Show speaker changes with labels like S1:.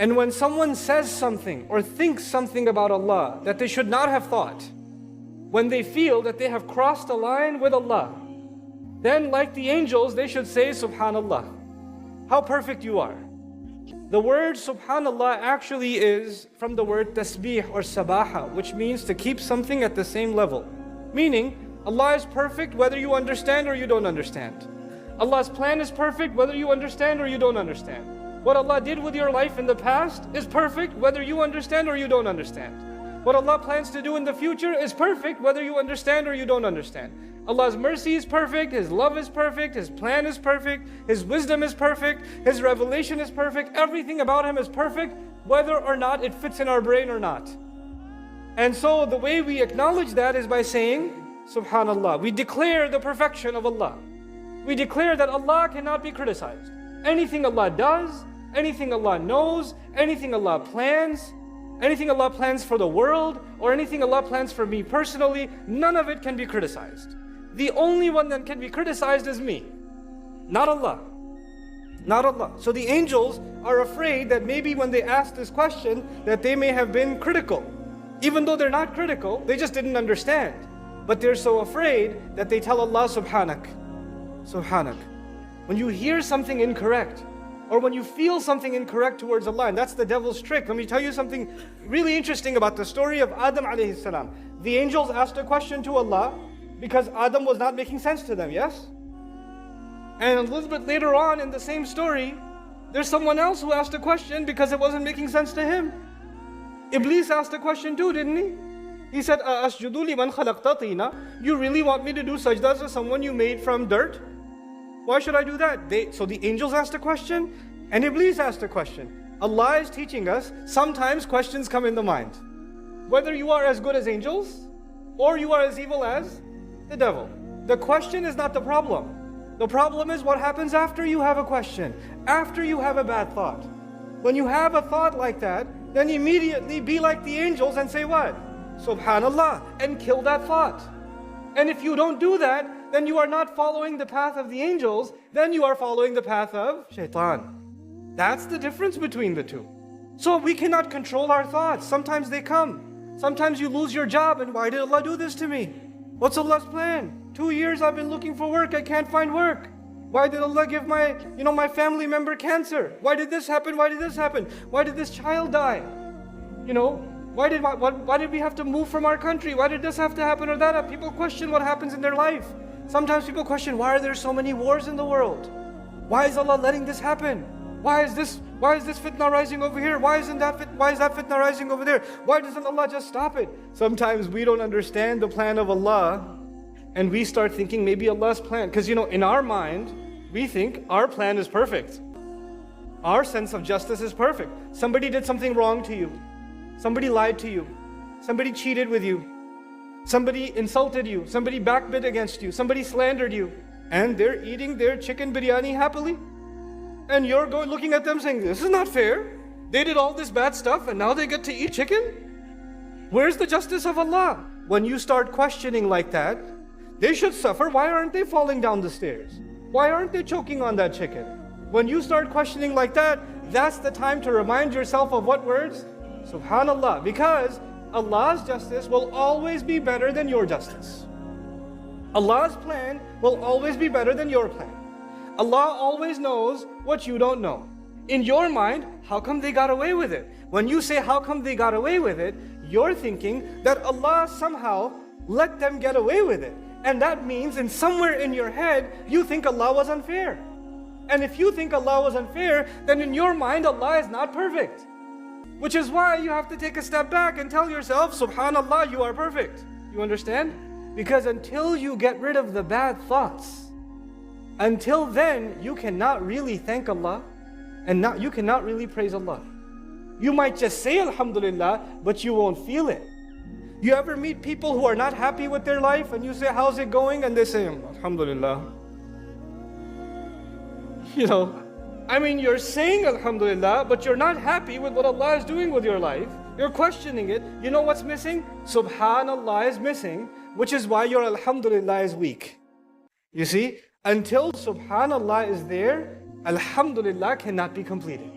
S1: And when someone says something or thinks something about Allah that they should not have thought, when they feel that they have crossed a line with Allah, then like the angels, they should say, Subhanallah, how perfect you are. The word Subhanallah actually is from the word tasbih or sabaha, which means to keep something at the same level. Meaning, Allah is perfect whether you understand or you don't understand. Allah's plan is perfect whether you understand or you don't understand. What Allah did with your life in the past is perfect whether you understand or you don't understand. What Allah plans to do in the future is perfect whether you understand or you don't understand. Allah's mercy is perfect, His love is perfect, His plan is perfect, His wisdom is perfect, His revelation is perfect, everything about Him is perfect, whether or not it fits in our brain or not. And so the way we acknowledge that is by saying, Subhanallah. We declare the perfection of Allah. We declare that Allah cannot be criticized. Anything Allah does, anything Allah knows, anything Allah plans for the world, or anything Allah plans for me personally, none of it can be criticized. The only one that can be criticized is me, not Allah. Not Allah. So the angels are afraid that maybe when they ask this question, that they may have been critical. Even though they're not critical, they just didn't understand. But they're so afraid that they tell Allah, Subhanak, Subhanak. When you hear something incorrect, or when you feel something incorrect towards Allah, and that's the devil's trick. Let me tell you something really interesting about the story of Adam alayhi salam. The angels asked a question to Allah because Adam was not making sense to them, yes? And a little bit later on in the same story, there's someone else who asked a question because it wasn't making sense to him. Iblis asked a question too, didn't he? He said, "Asjudu liman khalaqta tina?" You really want me to do sajdas to someone you made from dirt? Why should I do that? So the angels asked a question and Iblis asked a question. Allah is teaching us, sometimes questions come in the mind. Whether you are as good as angels or you are as evil as the devil. The question is not the problem. The problem is what happens after you have a question, after you have a bad thought. When you have a thought like that, then immediately be like the angels and say what? Subhanallah, and kill that thought. And if you don't do that, then you are not following the path of the angels, then you are following the path of shaitan. That's the difference between the two. So we cannot control our thoughts. Sometimes they come. Sometimes you lose your job, and why did Allah do this to me? What's Allah's plan? 2 years I've been looking for work, I can't find work. Why did Allah give my family member cancer? Why did this happen? Why did this happen? Why did this child die? Why did we have to move from our country? Why did this have to happen or that? People question what happens in their life. Sometimes people question, why are there so many wars in the world? Why is Allah letting this happen? Why is this fitna rising over here? Why is that fitna rising over there? Why doesn't Allah just stop it? Sometimes we don't understand the plan of Allah, and we start thinking maybe Allah's plan, because in our mind, we think our plan is perfect. Our sense of justice is perfect. Somebody did something wrong to you. Somebody lied to you. Somebody cheated with you. Somebody insulted you. Somebody backbit against you. Somebody slandered you. And they're eating their chicken biryani happily. And you're looking at them saying, this is not fair. They did all this bad stuff and now they get to eat chicken? Where's the justice of Allah? When you start questioning like that, they should suffer. Why aren't they falling down the stairs? Why aren't they choking on that chicken? When you start questioning like that, that's the time to remind yourself of what words? Subhanallah. Because Allah's justice will always be better than your justice. Allah's plan will always be better than your plan. Allah always knows what you don't know. In your mind, how come they got away with it? When you say how come they got away with it, you're thinking that Allah somehow let them get away with it. And that means somewhere in your head, you think Allah was unfair. And if you think Allah was unfair, then in your mind, Allah is not perfect. Which is why you have to take a step back and tell yourself, Subhanallah, you are perfect. You understand? Because until you get rid of the bad thoughts, until then, you cannot really thank Allah, and you cannot really praise Allah. You might just say Alhamdulillah, but you won't feel it. You ever meet people who are not happy with their life, and you say, how's it going? And they say, Alhamdulillah. You're saying Alhamdulillah, but you're not happy with what Allah is doing with your life. You're questioning it. You know what's missing? Subhanallah is missing, which is why your Alhamdulillah is weak. You see, until Subhanallah is there, Alhamdulillah cannot be completed.